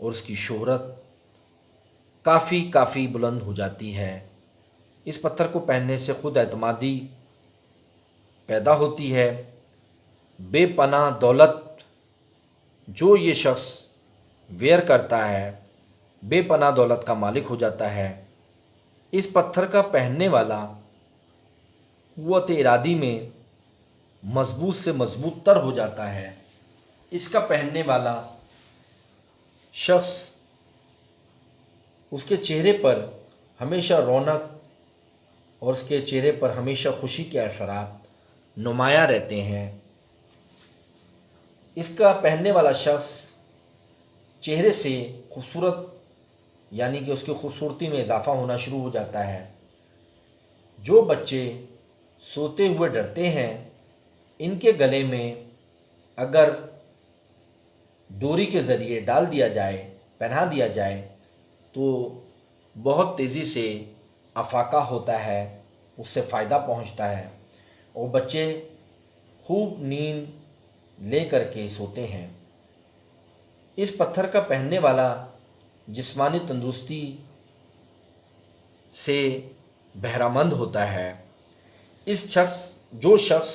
اور اس کی شہرت کافی بلند ہو جاتی ہے۔ اس پتھر کو پہننے سے خود اعتمادی پیدا ہوتی ہے۔ بے پناہ دولت جو یہ شخص ویئر کرتا ہے، بے پناہ دولت کا مالک ہو جاتا ہے۔ اس پتھر کا پہننے والا قوت ارادی میں مضبوط سے مضبوط تر ہو جاتا ہے۔ اس کا پہننے والا شخص، اس کے چہرے پر ہمیشہ رونق اور اس کے چہرے پر ہمیشہ خوشی کے اثرات نمایاں رہتے ہیں۔ اس کا پہننے والا شخص چہرے سے خوبصورت، یعنی کہ اس کی خوبصورتی میں اضافہ ہونا شروع ہو جاتا ہے۔ جو بچے سوتے ہوئے ڈرتے ہیں، ان کے گلے میں اگر ڈوری کے ذریعے ڈال دیا جائے، پہنا دیا جائے، تو بہت تیزی سے افاقہ ہوتا ہے، اس سے فائدہ پہنچتا ہے اور بچے خوب نیند لے کر کے سوتے ہیں۔ اس پتھر کا پہننے والا جسمانی تندرستی سے بہرہ مند ہوتا ہے۔ جو شخص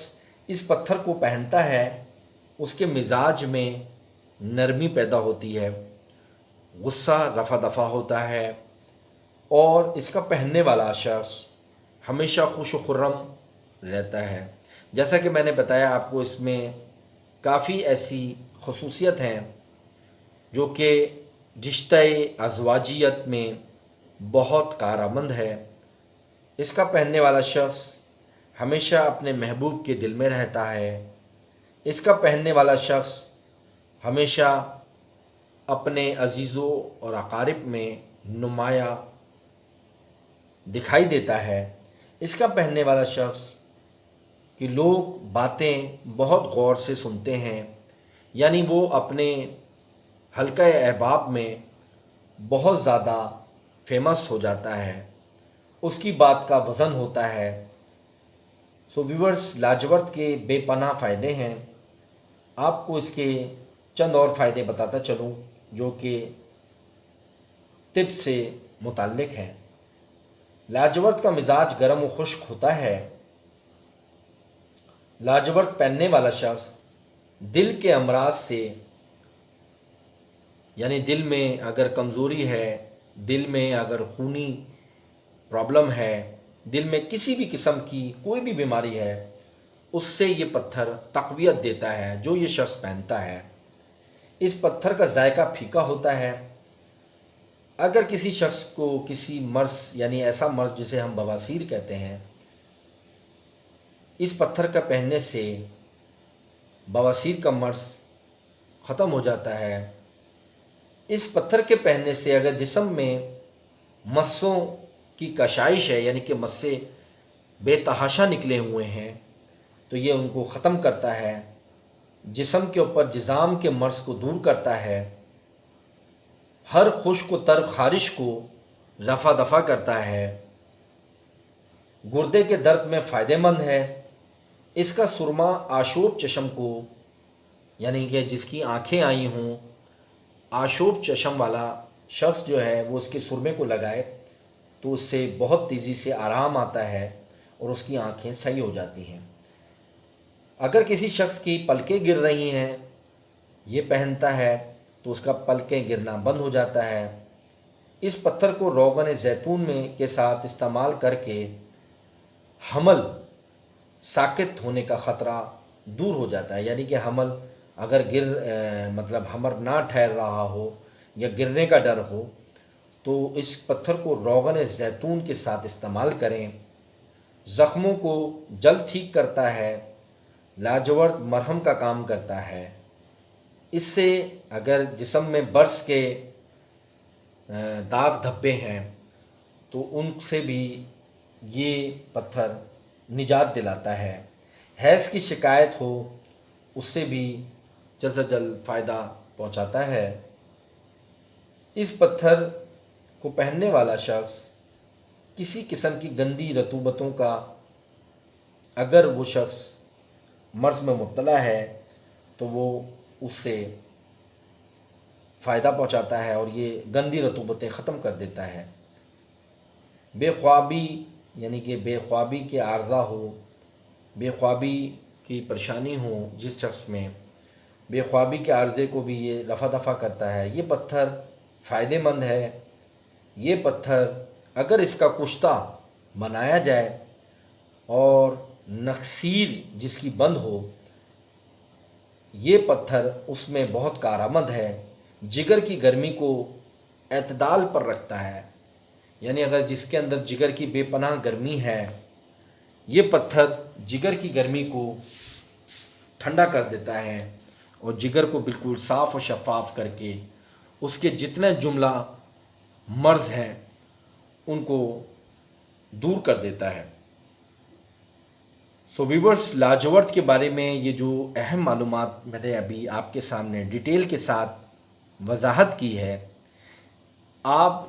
اس پتھر کو پہنتا ہے، اس کے مزاج میں نرمی پیدا ہوتی ہے، غصہ رفع دفع ہوتا ہے، اور اس کا پہننے والا شخص ہمیشہ خوش و خرم رہتا ہے۔ جیسا کہ میں نے بتایا آپ کو، اس میں کافی ایسی خصوصیت ہیں جو کہ رشتہ ازواجیت میں بہت کارآمد ہے۔ اس کا پہننے والا شخص ہمیشہ اپنے محبوب کے دل میں رہتا ہے۔ اس کا پہننے والا شخص ہمیشہ اپنے عزیزوں اور اقارب میں نمایاں دکھائی دیتا ہے۔ اس کا پہننے والا شخص کہ لوگ باتیں بہت غور سے سنتے ہیں، یعنی وہ اپنے حلقہ احباب میں بہت زیادہ فیمس ہو جاتا ہے، اس کی بات کا وزن ہوتا ہے۔ سو ویورز، لاجورت کے بے پناہ فائدے ہیں۔ آپ کو اس کے چند اور فائدے بتاتا چلوں جو کہ طب سے متعلق ہیں۔ لاجورت کا مزاج گرم و خشک ہوتا ہے۔ لاجورت پہننے والا شخص دل کے امراض سے، یعنی دل میں اگر کمزوری ہے، دل میں اگر خونی پرابلم ہے، دل میں کسی بھی قسم کی کوئی بھی بیماری ہے، اس سے یہ پتھر تقویت دیتا ہے جو یہ شخص پہنتا ہے۔ اس پتھر کا ذائقہ پھیکا ہوتا ہے۔ اگر کسی شخص کو کسی مرض، یعنی ایسا مرض جسے ہم بواسیر کہتے ہیں، اس پتھر کا پہننے سے بواسیر کا مرض ختم ہو جاتا ہے۔ اس پتھر کے پہننے سے اگر جسم میں مسوں کی کشائش ہے، یعنی کہ مسیں بے تحاشا نکلے ہوئے ہیں، تو یہ ان کو ختم کرتا ہے، جسم کے اوپر جذام کے مرض کو دور کرتا ہے، ہر خشک و تر خارش کو رفع دفع کرتا ہے، گردے کے درد میں فائدہ مند ہے۔ اس کا سرما آشوب چشم کو، یعنی کہ جس کی آنکھیں آئی ہوں، آشوب چشم والا شخص جو ہے وہ اس کے سرمے کو لگائے تو اس سے بہت تیزی سے آرام آتا ہے اور اس کی آنکھیں صحیح ہو جاتی ہیں۔ اگر کسی شخص کی پلکیں گر رہی ہیں، یہ پہنتا ہے تو اس کا پلکیں گرنا بند ہو جاتا ہے۔ اس پتھر کو روغن زیتون میں کے ساتھ استعمال کر کے حمل ساقط ہونے کا خطرہ دور ہو جاتا ہے، یعنی کہ حمل اگر حمل نہ ٹھہر رہا ہو یا گرنے کا ڈر ہو تو اس پتھر کو روغن زیتون کے ساتھ استعمال کریں۔ زخموں کو جلد ٹھیک کرتا ہے۔ لاجورت مرہم کا کام کرتا ہے۔ اس سے اگر جسم میں برس کے داغ دھبے ہیں تو ان سے بھی یہ پتھر نجات دلاتا ہے۔ حیض کی شکایت ہو اس سے بھی جلد سے جلد فائدہ پہنچاتا ہے۔ اس پتھر کو پہننے والا شخص کسی قسم کی گندی رطوبتوں کا، اگر وہ شخص مرض میں مبتلا ہے تو وہ اس سے فائدہ پہنچاتا ہے اور یہ گندی رطوبتیں ختم کر دیتا ہے۔ بے خوابی یعنی کہ بے خوابی کے عارضہ ہو، بے خوابی کی پریشانی ہو جس شخص میں، بے خوابی کے عارضے کو بھی یہ رفع دفع کرتا ہے۔ یہ پتھر فائدہ مند ہے۔ یہ پتھر اگر اس کا کشتہ بنایا جائے اور نکسیر جس کی بند ہو، یہ پتھر اس میں بہت کارآمد ہے۔ جگر کی گرمی کو اعتدال پر رکھتا ہے، یعنی اگر جس کے اندر جگر کی بے پناہ گرمی ہے، یہ پتھر جگر کی گرمی کو ٹھنڈا کر دیتا ہے اور جگر کو بالکل صاف و شفاف کر کے اس کے جتنے جملہ مرض ہیں ان کو دور کر دیتا ہے۔ سو ویورز، لاجورت کے بارے میں یہ جو اہم معلومات میں نے ابھی آپ کے سامنے ڈیٹیل کے ساتھ وضاحت کی ہے، آپ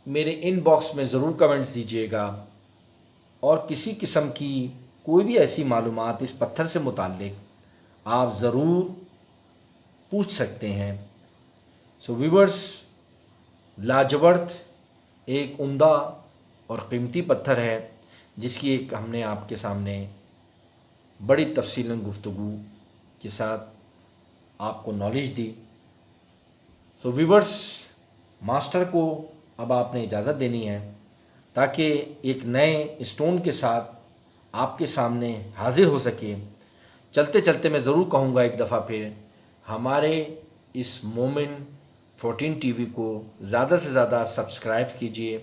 میرے ان باکس میں ضرور کمنٹس دیجیے گا، اور کسی قسم کی کوئی بھی ایسی معلومات اس پتھر سے متعلق آپ ضرور پوچھ سکتے ہیں۔ سو ویورز، لاجورت ایک عمدہ اور قیمتی پتھر ہے جس کی ایک ہم نے آپ کے سامنے بڑی تفصیلاً گفتگو کے ساتھ آپ کو نالج دی۔ سو ویورز، ماسٹر کو اب آپ نے اجازت دینی ہے تاکہ ایک نئے اسٹون کے ساتھ آپ کے سامنے حاضر ہو سکے۔ چلتے چلتے میں ضرور کہوں گا ایک دفعہ پھر، ہمارے اس مومن 14 ٹی وی کو زیادہ سے زیادہ سبسکرائب کیجئے،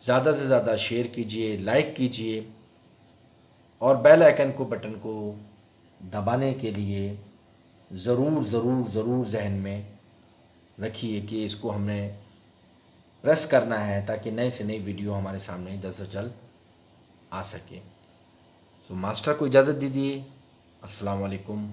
زیادہ سے زیادہ شیئر کیجئے، لائک کیجئے، اور بیل آئیکن کو بٹن کو دبانے کے لیے ضرور ضرور ضرور ذہن میں رکھیے کہ اس کو ہم نے پریس کرنا ہے تاکہ نئے سے نئی ویڈیو ہمارے سامنے جلد سے جلد آ سکے۔ سو ماسٹر کو اجازت دیجیے۔ السلام علیکم۔